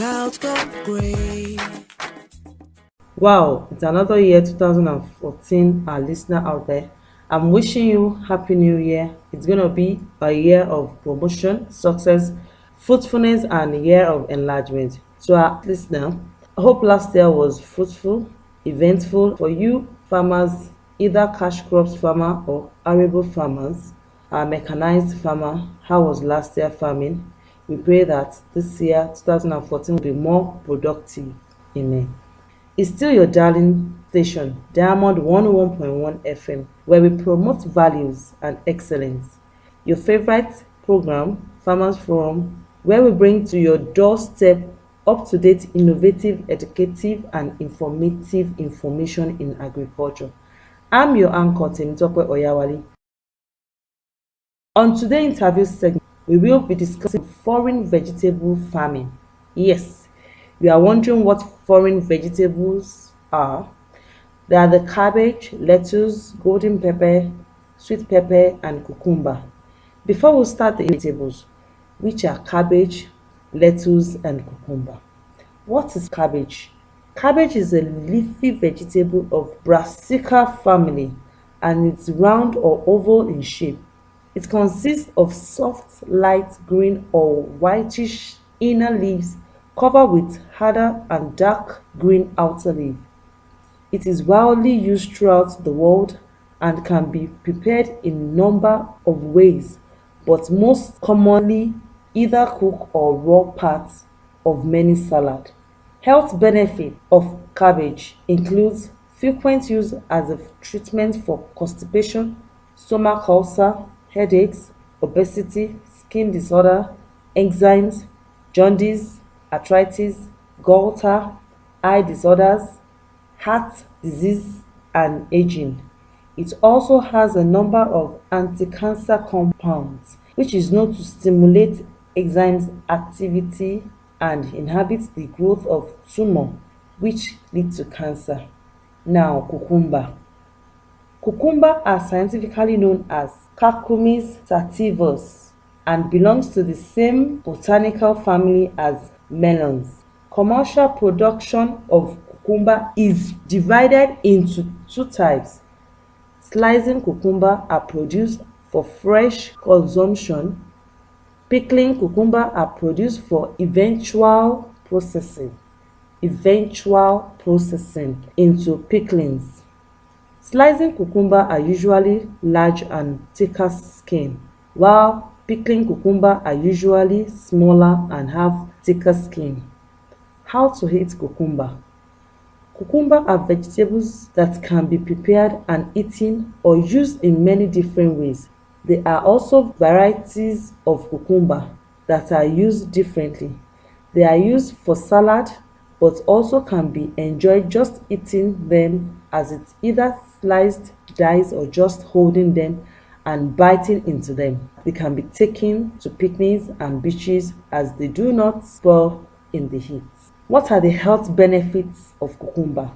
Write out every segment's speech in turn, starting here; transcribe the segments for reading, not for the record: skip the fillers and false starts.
clouds go gray. Wow, it's another year 2014, our listener out there. I'm wishing you Happy New Year. It's going to be a year of promotion, success, fruitfulness, and a year of enlargement. To our listener, I hope last year was fruitful, eventful for you farmers, either cash crops farmer or arable farmers, our mechanized farmer. How was last year farming? We pray that this year, 2014, will be more productive. Amen. It's still your darling station, Diamond 101.1 FM, where we promote values and excellence. Your favorite program, Farmers Forum, where we bring to your doorstep up-to-date, innovative, educative, and informative information in agriculture. I'm your anchor, Temitope Oyawali. On today's interview segment, we will be discussing foreign vegetable farming. Yes, we are wondering what foreign vegetables are. They are the cabbage, lettuce, golden pepper, sweet pepper, and cucumber. Before we start the vegetables, which are cabbage, lettuce, and cucumber. What is cabbage? Cabbage is a leafy vegetable of Brassica family and it's round or oval in shape. It consists of soft, light green or whitish inner leaves covered with harder and dark green outer leaf. It is widely used throughout the world and can be prepared in a number of ways, but most commonly either cook or raw parts of many salad. Health benefit of cabbage includes frequent use as a treatment for constipation, stomach ulcer, headaches, obesity, skin disorder, enzymes, jaundice, arthritis, goiter, eye disorders, heart disease, and aging. It also has a number of anti-cancer compounds, which is known to stimulate enzymes activity and inhibit the growth of tumor, which lead to cancer. Now, cucumber. Cucumber are scientifically known as Cucumis sativus and belongs to the same botanical family as melons. Commercial production of cucumber is divided into two types. Slicing cucumber are produced for fresh consumption. Pickling cucumber are produced for eventual processing into picklings. Slicing cucumber are usually large and thicker skin, while pickling cucumber are usually smaller and have thicker skin. How to eat cucumber? Cucumber are vegetables that can be prepared and eaten or used in many different ways. There are also varieties of cucumber that are used differently. They are used for salad but also can be enjoyed just eating them as it's either sliced, diced, or just holding them and biting into them. They can be taken to picnics and beaches as they do not spoil in the heat. What are the health benefits of cucumber?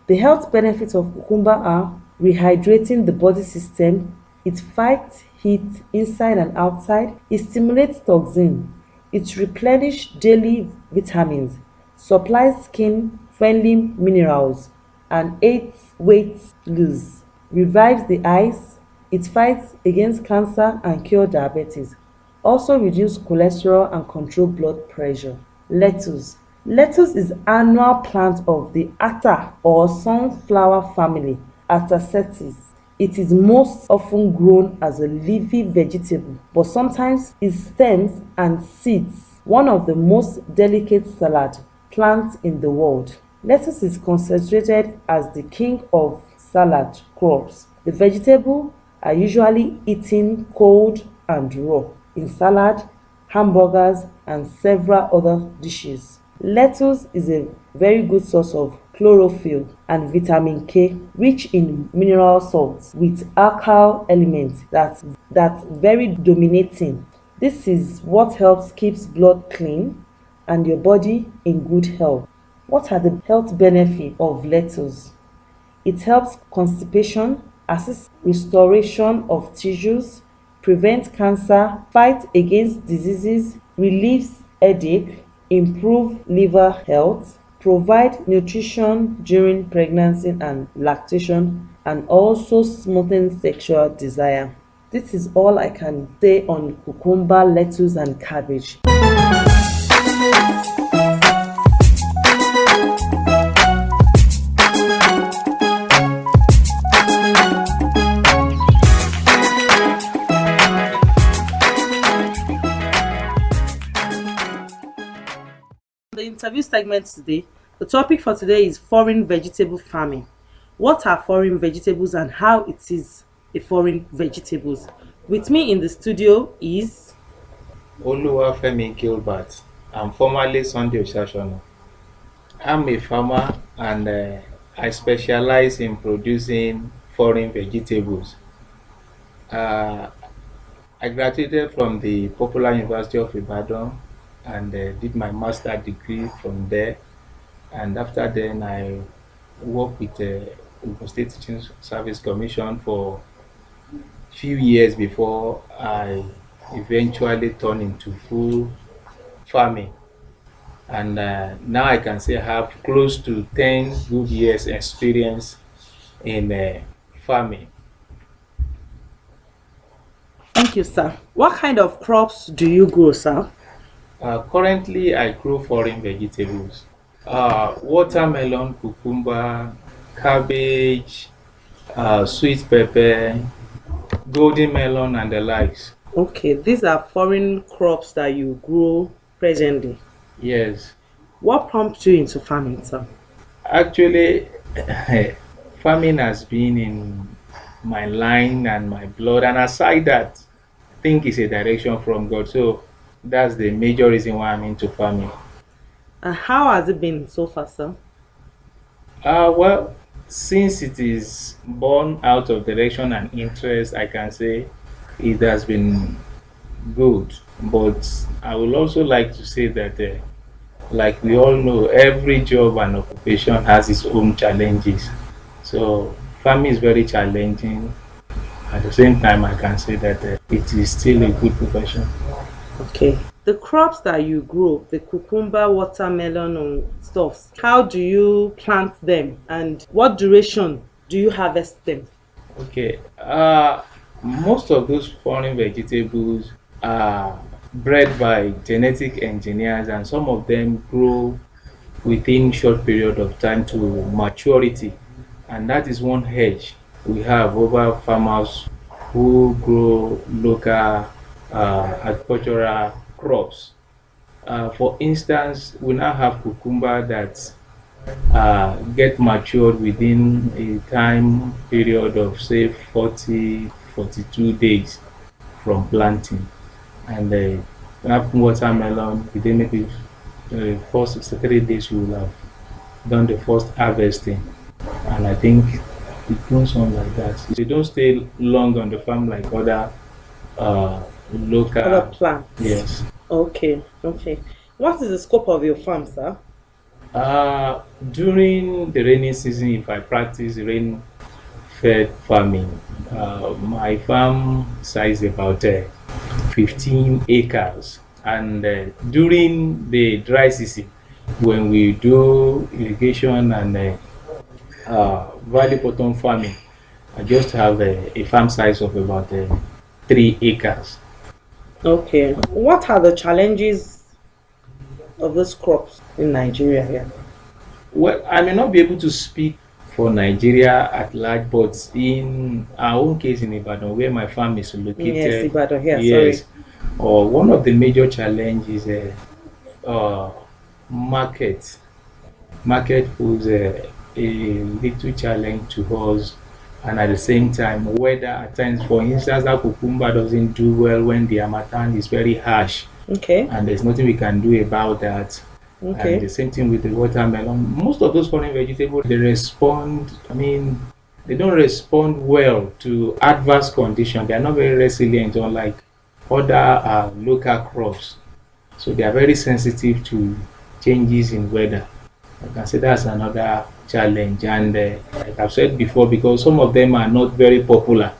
The health benefits of cucumber are rehydrating the body system, it fights heat inside and outside, it stimulates toxin, it replenishes daily vitamins, supplies skin-friendly minerals, and aids weight loss, revives the eyes, it fights against cancer and cure diabetes, also reduce cholesterol and control blood pressure. Lettuce. Lettuce is annual plant of the atta or sunflower family, Atacetes. It is most often grown as a leafy vegetable, but sometimes its stems and seeds, one of the most delicate salad plants in the world. Lettuce is considered as the king of salad crops. The vegetables are usually eaten cold and raw in salad, hamburgers, and several other dishes. Lettuce is a very good source of chlorophyll and vitamin K, rich in mineral salts with alkyl elements that's very dominating. This is what helps keeps blood clean and your body in good health. What are the health benefits of lettuce? It helps constipation, assists restoration of tissues, prevents cancer, fights against diseases, relieves headache, improve liver health, provide nutrition during pregnancy and lactation, and also smoothen sexual desire. This is all I can say on cucumber, lettuce, and cabbage. The interview segment today, the topic for today is foreign vegetable farming. What are foreign vegetables and how it is a foreign vegetables? With me in the studio is Oluwafemi Gilbert. I'm formerly Sunday Oshashona. I'm a farmer and I specialize in producing foreign vegetables. Uh, I graduated from the Popular University of Ibadan and did my master degree from there. And after then, I worked with the Ogun State Teaching Service Commission for a few years before I eventually turned into full farming. And now I can say I have close to 10 good years experience in farming. Thank you, sir. What kind of crops do you grow, sir? Currently, I grow foreign vegetables, watermelon, cucumber, cabbage, sweet pepper, golden melon, and the likes. Okay, these are foreign crops that you grow presently. Yes, What prompts you into farming, sir? actually, farming has been in my line and my blood, and aside that, I think it's a direction from God. So that's the major reason why I'm into farming. And how has it been so far, sir? Well, since it is born out of direction and interest, I can say it has been good. But I would also like to say that, like we all know, every job and occupation has its own challenges. So farming is very challenging. At the same time, I can say that it is still a good profession. Okay. The crops that you grow, the cucumber, watermelon, and stuffs, how do you plant them and what duration do you harvest them? Okay. Most of those foreign vegetables are bred by genetic engineers, and some of them grow within short period of time to maturity, and that is one hedge we have over farmers who grow local agricultural crops. For instance, we now have cucumber that get matured within a time period of say 42 days from planting, and we have watermelon within maybe the first 63 days we will have done the first harvesting, and I think it goes on like that. They don't stay long on the farm like other Other local. plants? Yes. Okay, okay. What is the scope of your farm, sir? During the rainy season, if I practice rain-fed farming, my farm size is about 15 acres. And during the dry season, when we do irrigation and valley bottom farming, I just have a farm size of about 3 acres. Okay. What are the challenges of those crops in Nigeria here? Well, I may not be able to speak for Nigeria at large, but in our own case in Ibadan, where my farm is located, Yes, Ibadan here, yes, sorry. one of the major challenges is market. Market poses a little challenge to us, and at the same time, weather at times. For instance, that cucumber doesn't do well when the harmattan is very harsh, Okay, and there's nothing we can do about that. And the okay. same thing with the watermelon. Most of those foreign vegetables, they respond, I mean, they don't respond well to adverse conditions. They are not very resilient, unlike other local crops. So they are very sensitive to changes in weather. I can say that's another challenge. And like I've said before, because some of them are not very popular,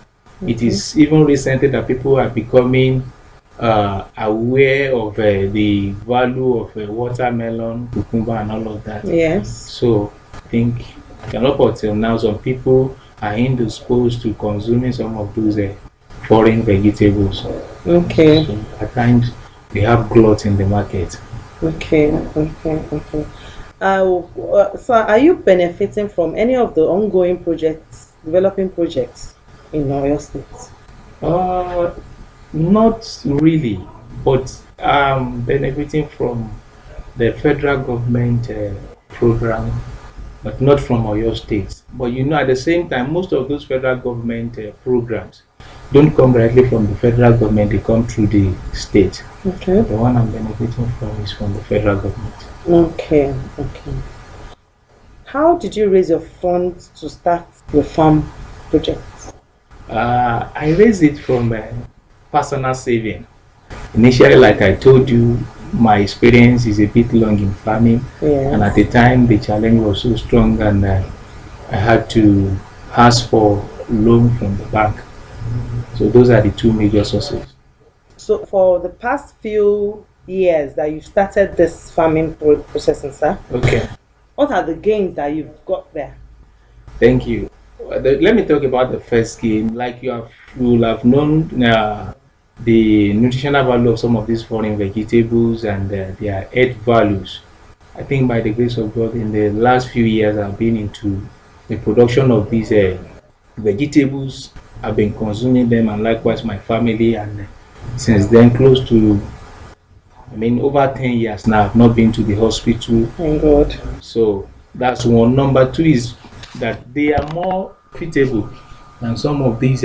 it is even recently that people are becoming aware of the value of watermelon, cucumber, and all of that. Yes. So I think up until now, some people are indisposed to consuming some of those foreign vegetables. Okay. So at times they have glut in the market. Okay. So are you benefiting from any of the ongoing projects, developing projects in Oyo State? Not really, but I'm benefiting from the federal government program, but not from Oyo State. But at the same time, most of those federal government programs don't come directly from the federal government, they come through the state. Okay. The one I'm benefiting from is from the federal government. Okay. How did you raise your funds to start your farm project? I raised it from personal saving. Initially, like I told you, my experience is a bit long in farming, Yes. and at the time the challenge was so strong, and I had to ask for loan from the bank. So those are the two major sources. So for the past few years that you started this farming processing, sir, Okay, what are the gains that you've got there? thank you. Let me talk about the first game. Like you will have known the nutritional value of some of these foreign vegetables and their health values. I think by the grace of God, in the last few years, I've been into the production of these vegetables. I've been consuming them, and likewise my family. And since then, close to, over 10 years now, I've not been to the hospital. Thank God. So that's one. Number two is that they are more profitable than some of these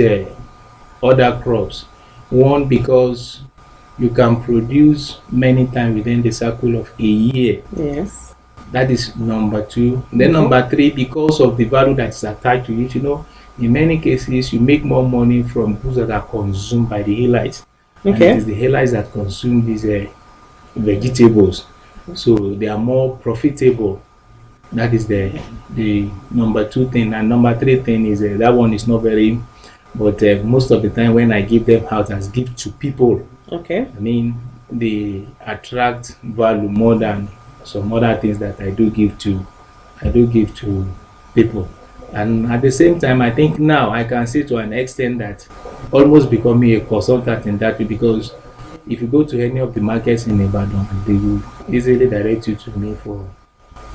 other crops. One, because you can produce many times within the cycle of a year. Yes. That is number two. Then number three, because of the value that is attached to it, in many cases you make more money from those that are consumed by the halites. And it Okay. is the halites that consume these vegetables. So they are more profitable. That is the number two thing. And number three thing is that one is not very, but most of the time when I give them out as gift to people, Okay. they attract value more than some other things that I do give to people. And at the same time, I think now I can say to an extent that almost becoming a consultant in that way, because if you go to any of the markets in Ibadan, they will easily direct you to me for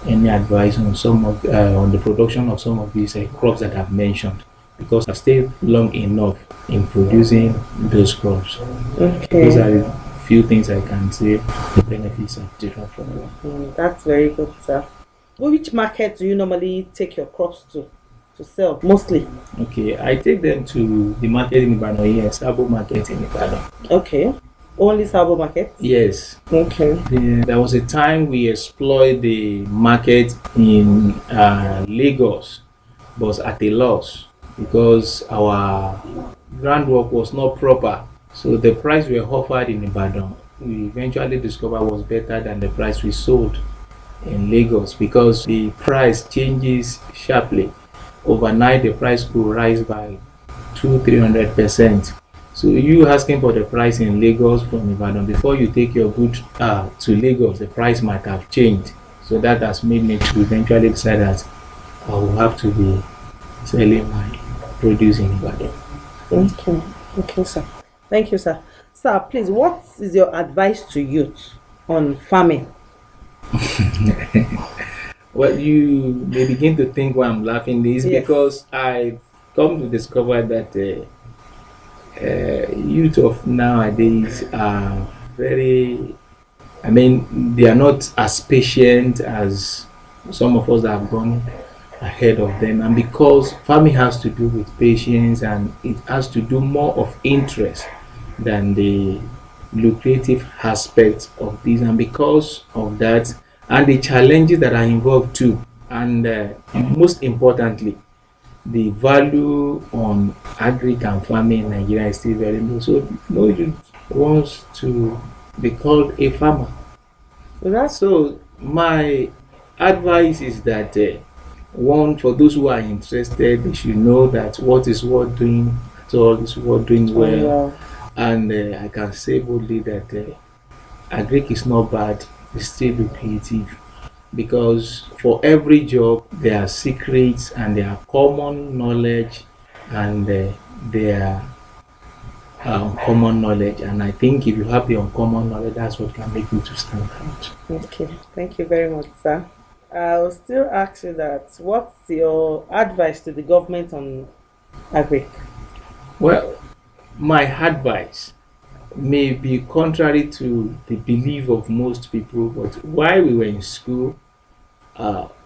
any advice on on the production of some of these crops that I've mentioned, because I've stayed long enough in producing those crops. Okay. Those are the few things I can say the benefits of different from one. That's very good, sir. Which market do you normally take your crops to sell mostly? Okay, I take them to the market in Ibadan, yes, Sabo market in Ibadan. Okay. Only Sabo market? Yes. Okay. There was a time we explored the market in Lagos, but at a loss because our groundwork was not proper. So the price we were offered in Ibadan, we eventually discovered was better than the price we sold in Lagos, because the price changes sharply. Overnight, the price could rise by 200-300%. So you asking for the price in Lagos from Ibadan, before you take your goods to Lagos, the price might have changed. So that has made me to eventually decide that I will have to be selling my produce in Ibadan. Okay, sir. Thank you, sir. Sir, please, what is your advice to youth on farming? Well, you may begin to think why I'm laughing this, Yes. because I come to discover that youth of nowadays are very, they are not as patient as some of us that have gone ahead of them. And because farming has to do with patience, and it has to do more of interest than the lucrative aspect of this, and because of that, and the challenges that are involved too, and most importantly, the value on agric and farming in Nigeria is still very low. So no youth wants to be called a farmer. So my advice is that one, for those who are interested, they should know that what is worth doing at all is worth doing well. And I can say boldly that agric is not bad, it's still lucrative because for every job there are secrets and there are common knowledge and there are uncommon knowledge. And I think if you have the uncommon knowledge, that's what can make you to stand out. Okay, thank you very much, sir. I'll still ask you that. What's your advice to the government on agric? Well, my advice may be contrary to the belief of most people, but while we were in school,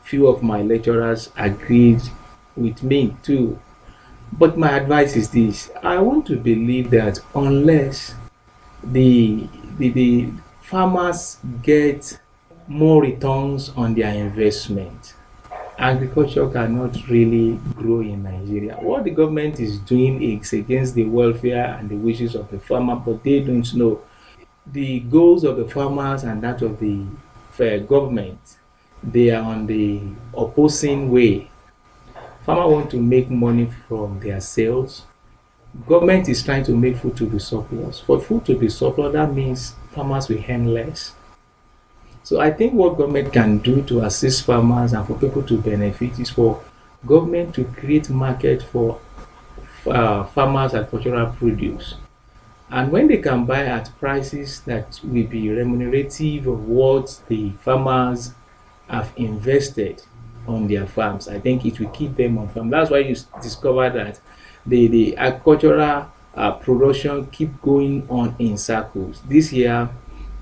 few of my lecturers agreed with me too. But my advice is this: I want to believe that unless the the farmers get more returns on their investment, agriculture cannot really grow in Nigeria. What the government is doing is against the welfare and the wishes of the farmer, but they don't know the goals of the farmers and that of the government. They are on the opposing way. Farmer want to make money from their sales. Government is trying to make food to be surplus. For food to be surplus, that means farmers will earn less. So I think what government can do to assist farmers and for people to benefit is for government to create market for farmers agricultural produce. And when they can buy at prices that will be remunerative of what the farmers have invested on their farms, I think it will keep them on farm. That's why you discover that the agricultural production keep going on in circles. This year,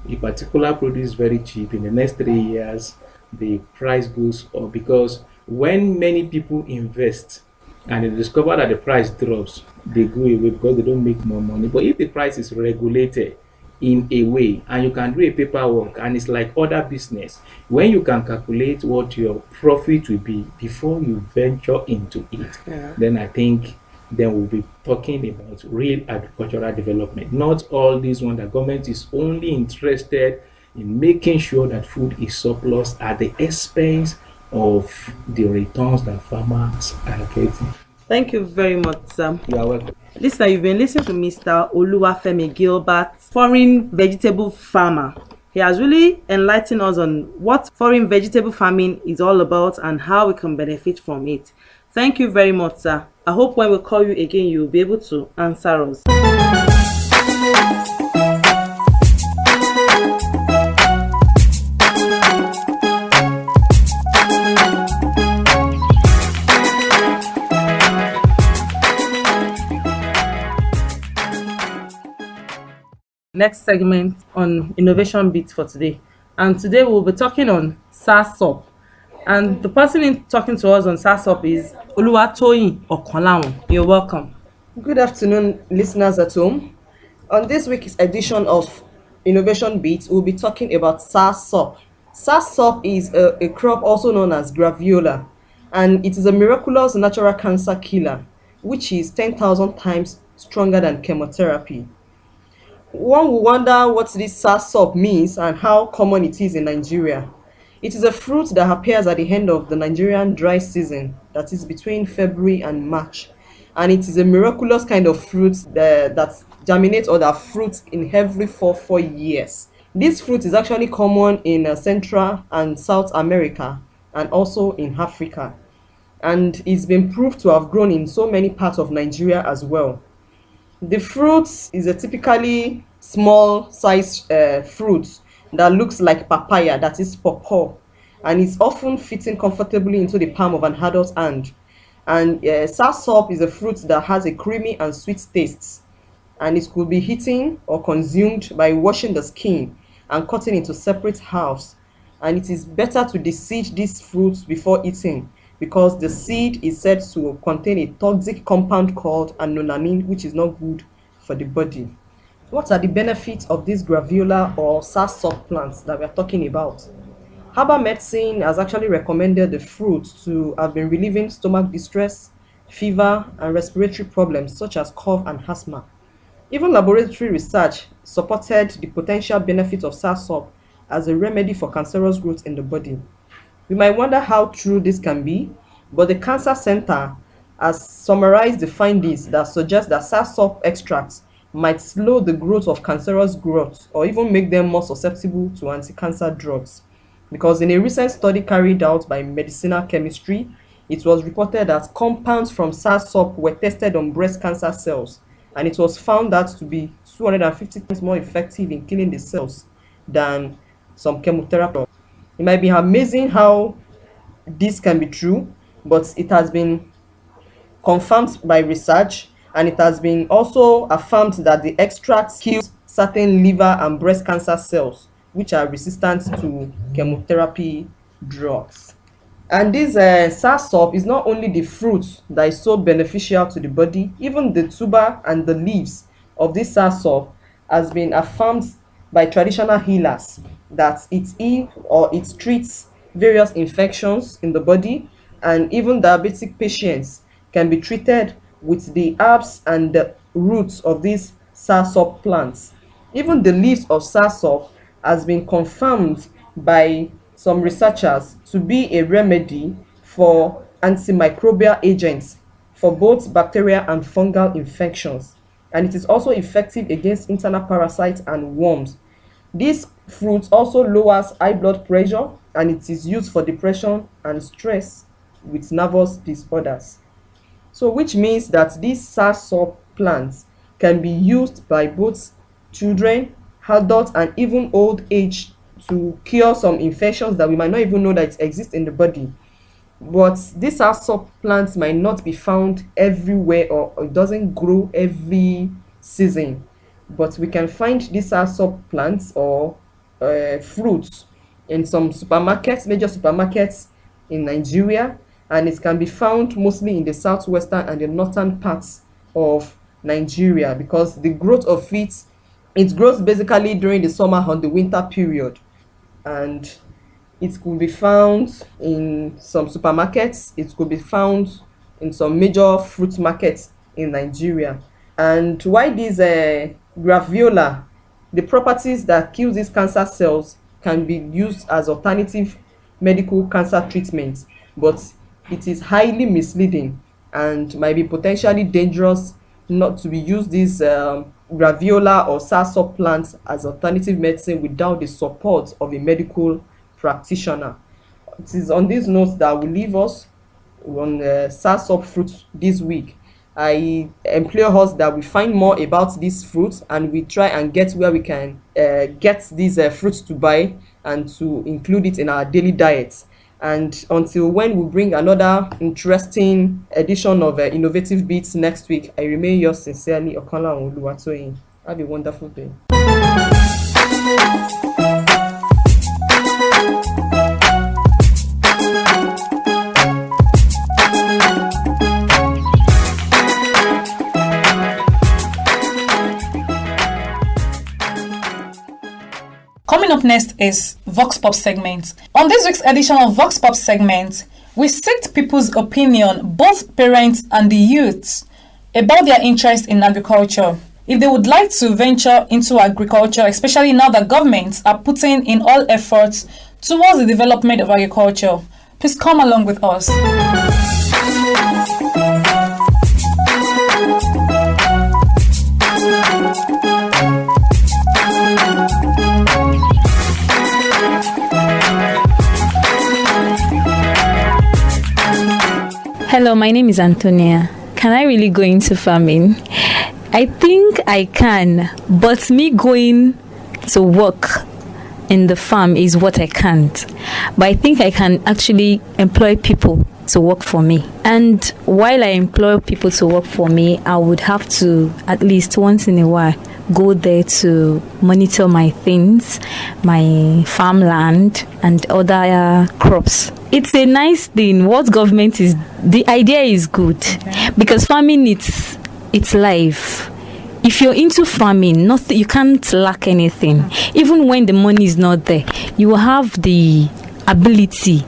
a particular produce is very cheap. In the next 3 years, the price goes up because when many people invest and they discover that the price drops, they go away because they don't make more money. But if the price is regulated in a way and you can do a paperwork and it's like other business, when you can calculate what your profit will be before you venture into it, Yeah. then I think then we'll be talking about real agricultural development. Not all these one that government is only interested in making sure that food is surplus at the expense of the returns that farmers are getting. Thank you very much, Sam. You are welcome. Listener, you've been listening to Mr. Oluwafemi Gilbert, foreign vegetable farmer. He has really enlightened us on what foreign vegetable farming is all about and how we can benefit from it. Thank you very much, sir. I hope when we call you again, you will be able to answer us. Next segment on innovation bits for today. And today we'll be talking on SARSOP. And the person talking to us on SARSOP is Oluwatoyin Okanlawon. You're welcome. Good afternoon, listeners at home. On this week's edition of Innovation Beats, we'll be talking about SARSOP. SARSOP is a crop also known as graviola, and it is a miraculous natural cancer killer, which is 10,000 times stronger than chemotherapy. One will wonder what this SARSOP means and how common it is in Nigeria. It is a fruit that appears at the end of the Nigerian dry season, that is between February and March. And it is a miraculous kind of fruit that germinates or that fruits in every 4 years. This fruit is actually common in Central and South America and also in Africa. And it's been proved to have grown in so many parts of Nigeria as well. The fruit is a typically small size fruit that looks like papaya, that is pawpaw, and it's often fitting comfortably into the palm of an adult hand. And soursop is a fruit that has a creamy and sweet taste, and it could be eaten or consumed by washing the skin and cutting into separate halves. And it is better to deseed these fruits before eating because the seed is said to contain a toxic compound called anonamine, which is not good for the body. What are the benefits of this graviola or soursop plants that we are talking about? Herbal medicine has actually recommended the fruit to have been relieving stomach distress, fever, and respiratory problems such as cough and asthma. Even laboratory research supported the potential benefit of soursop as a remedy for cancerous growth in the body. We might wonder how true this can be, but the Cancer Center has summarized the findings that suggest that soursop extracts might slow the growth of cancerous growth or even make them more susceptible to anti-cancer drugs. Because in a recent study carried out by medicinal chemistry, it was reported that compounds from SARS-CoV were tested on breast cancer cells, and it was found that to be 250 times more effective in killing the cells than some chemotherapy. It might be amazing how this can be true, but it has been confirmed by research, and it has been also affirmed that the extract kills certain liver and breast cancer cells which are resistant to chemotherapy drugs. And this soursop is not only the fruit that is so beneficial to the body, even the tuber and the leaves of this soursop has been affirmed by traditional healers that it heals or it treats various infections in the body, and even diabetic patients can be treated with the herbs and the roots of these soursop plants. Even the leaves of soursop has been confirmed by some researchers to be a remedy for antimicrobial agents for both bacterial and fungal infections, and it is also effective against internal parasites and worms. This fruit also lowers high blood pressure, and it is used for depression and stress with nervous disorders. So which means that these soursop plants can be used by both children, adults, and even old age to cure some infections that we might not even know that it exists in the body. But these soursop plants might not be found everywhere, or it doesn't grow every season. But we can find these soursop plants or fruits in some supermarkets, major supermarkets in Nigeria, and it can be found mostly in the southwestern and the northern parts of Nigeria, because the growth of it grows basically during the summer and the winter period, and it could be found in some supermarkets, it could be found in some major fruit markets in Nigeria. And why these graviola, the properties that kill these cancer cells, can be used as alternative medical cancer treatments, but it is highly misleading and might be potentially dangerous not to be used these graviola or soursop plants as alternative medicine without the support of a medical practitioner. It is on these notes that will leave us on soursop fruit this week. I implore us that we find more about these fruits and we try and get where we can get these fruits to buy and to include it in our daily diets. And until when we bring another interesting edition of Innovative Beats next week, I remain yours sincerely, Okola Oluwatoyin. Have a wonderful day. Coming up next is Vox Pop segment. On this week's edition of Vox Pop segment, we seek people's opinion, both parents and the youths, about their interest in agriculture. If they would like to venture into agriculture, especially now that governments are putting in all efforts towards the development of agriculture, please come along with us. Hello, my name is Antonia. Can I really go into farming? I think I can, but me going to work in the farm is what I can't. But I think I can actually employ people to work for me. And while I employ people to work for me, I would have to, at least once in a while, go there to monitor my things, my farmland and other crops. It's a nice thing. What government is, the idea is good, because farming it's life. If you're into farming, nothing, you can't lack anything. Even when the money is not there, you will have the ability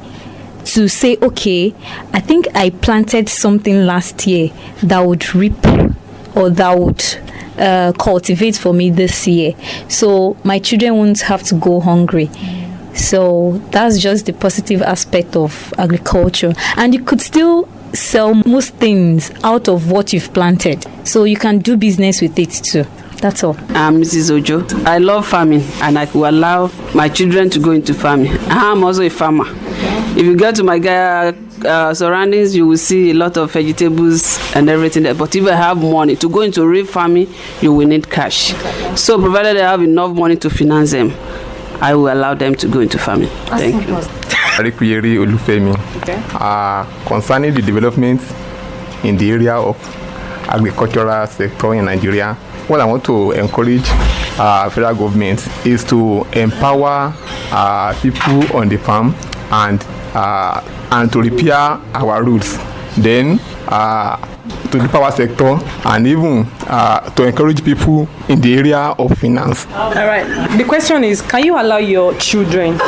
to say, okay, I think I planted something last year that would reap or that would cultivate for me this year, so my children won't have to go hungry. So that's just the positive aspect of agriculture, and you could still sell most things out of what you've planted, so you can do business with it too. That's all. I'm Mrs. Ojo. I love farming and I will allow my children to go into farming. I'm also a farmer. If you get to my surroundings, you will see a lot of vegetables and everything there. But if I have money to go into real farming, you will need cash. So provided I have enough money to finance them, I will allow them to go into farming. Thank you. Arikuyeri Olufemi. Concerning the development in the area of agricultural sector in Nigeria, what I want to encourage federal government is to empower people on the farm and to repair our roads. Then to the power sector and even to encourage people in the area of finance. All right. The question is, can you allow your children,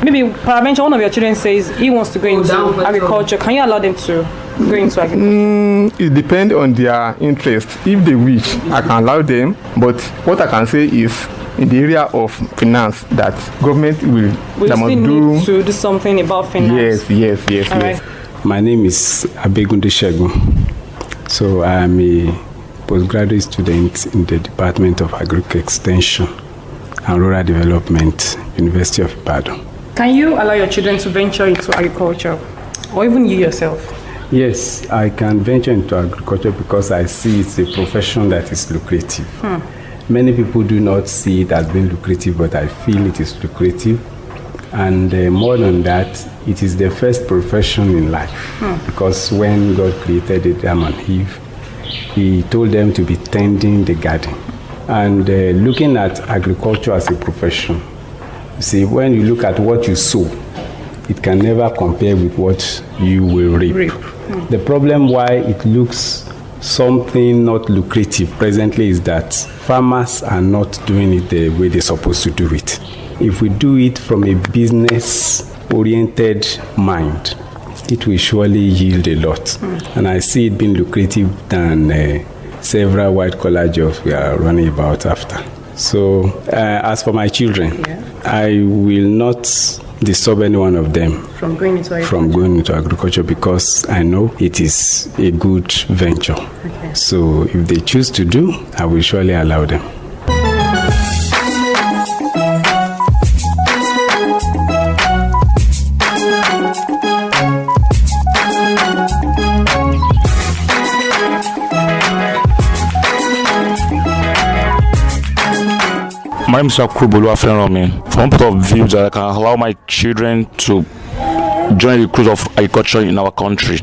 maybe peradventure one of your children says he wants to go into agriculture, can you allow them to go into agriculture? It depends on their interest. If they wish, I can allow them. But what I can say is, in the area of finance, that government will need to do something about finance. Yes. Right. My name is Abegunde Shegun. So I am a postgraduate student in the Department of Agriculture Extension and Rural Development, University of Ibadan. Can you allow your children to venture into agriculture, or even you yourself? Yes, I can venture into agriculture because I see it's a profession that is lucrative. Many people do not see it as being lucrative, but I feel it is lucrative. And more than that, it is the first profession in life. Because when God created Adam and Eve, He told them to be tending the garden. And looking at agriculture as a profession, you see, when you look at what you sow, it can never compare with what you will reap. The problem why it looks something not lucrative presently is that farmers are not doing it the way they're supposed to do it. If we do it from a business-oriented mind, it will surely yield a lot. And I see it being lucrative than several white-collar jobs we are running about after. So as for my children, I will not disturb any one of them from going into agriculture because I know it is a good venture. Okay. So if they choose to do, I will surely allow them. My name is Akubolu Afenromi. From point of view that I can allow my children to join the cruise of agriculture in our country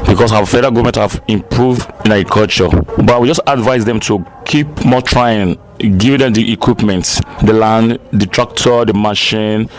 because our federal government have improved in agriculture. But we just advise them to keep more trying, give them the equipment, the land, the tractor, the machine,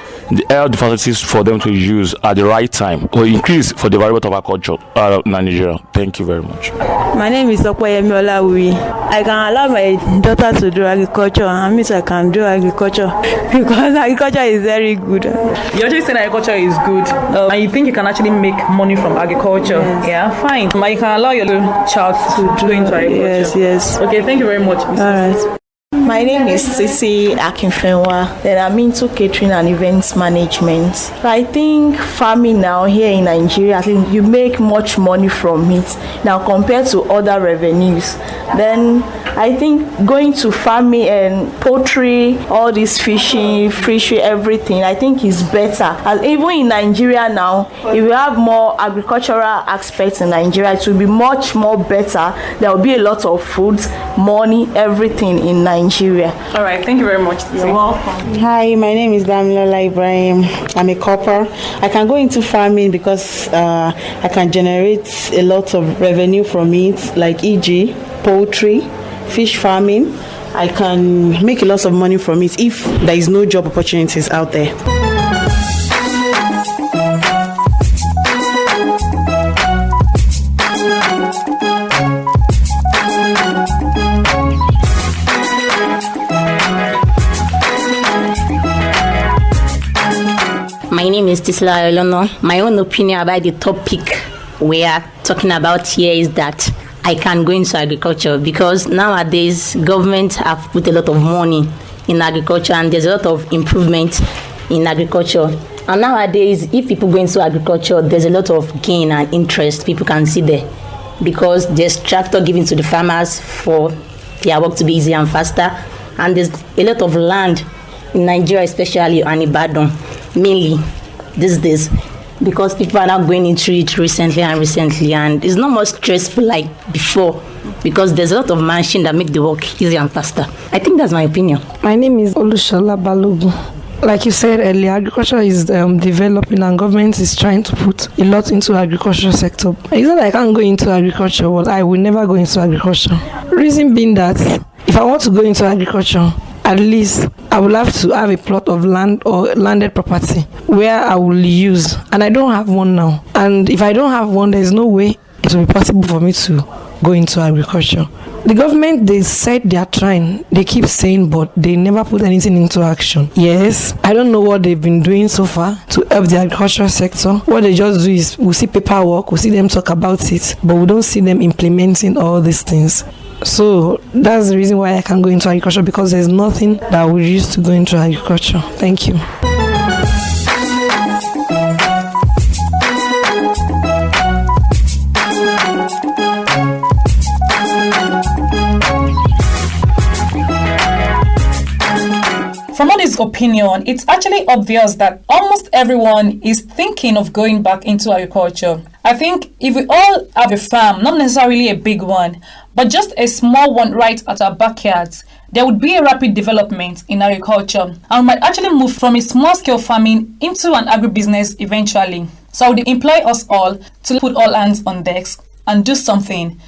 all the facilities for them to use at the right time to increase for the development of agriculture in Nigeria. Thank you very much. My name is Okoyemi Olawi. I can allow my daughter to do agriculture, and means I can do agriculture because agriculture is very good. You're just saying agriculture is good, and you think you can actually make money from agriculture. Yes. Yeah, fine. But you can allow your child to go into agriculture. Yes. Okay, thank you very much. All right. My name is Sisi Akinfenwa. Then I'm into catering and events management. So I think farming now here in Nigeria, I think you make much money from it now compared to other revenues. Then I think going to farming and poultry, all this fishing, fishery, everything, I think is better. And even in Nigeria now, if you have more agricultural aspects in Nigeria, it will be much more better. There will be a lot of food, money, everything in Nigeria. All right, thank you very much. You're welcome. Hi, my name is Damilola Ibrahim. I'm a copper. I can go into farming because I can generate a lot of revenue from it, like e.g. poultry, fish farming. I can make a lot of money from it if there is no job opportunities out there. My name is Tisla Elono. My own opinion about the topic we are talking about here is that I can go into agriculture because nowadays government have put a lot of money in agriculture and there's a lot of improvement in agriculture. And nowadays, if people go into agriculture, there's a lot of gain and interest people can see there because there's tractor given to the farmers for their work to be easier and faster. And there's a lot of land in Nigeria, especially and Ibadan, mainly these days, because people are now going into it recently, and it's not more stressful like before, because there's a lot of machines that make the work easier and faster. I think that's my opinion. My name is Olushola Balogun. Like you said earlier, agriculture is developing, and government is trying to put a lot into agriculture sector. It's not like I can't go into agriculture, but I will never go into agriculture. Reason being that if I want to go into agriculture, at least I will have to have a plot of land or landed property where I will use, and I don't have one now. And if I don't have one, there is no way it will be possible for me to go into agriculture. The government, they said they are trying, they keep saying, but they never put anything into action. Yes, I don't know what they've been doing so far to help the agricultural sector. What they just do is we see paperwork, we see them talk about it, but we don't see them implementing all these things. So that's the reason why I can go into agriculture, because there's nothing that we use to go into agriculture. Thank you. From all this opinion, it's actually obvious that almost everyone is thinking of going back into agriculture. I think if we all have a farm, not necessarily a big one, but just a small one right at our backyards, there would be a rapid development in agriculture, and we might actually move from a small-scale farming into an agribusiness eventually. So I would employ us all to put all hands on decks and do something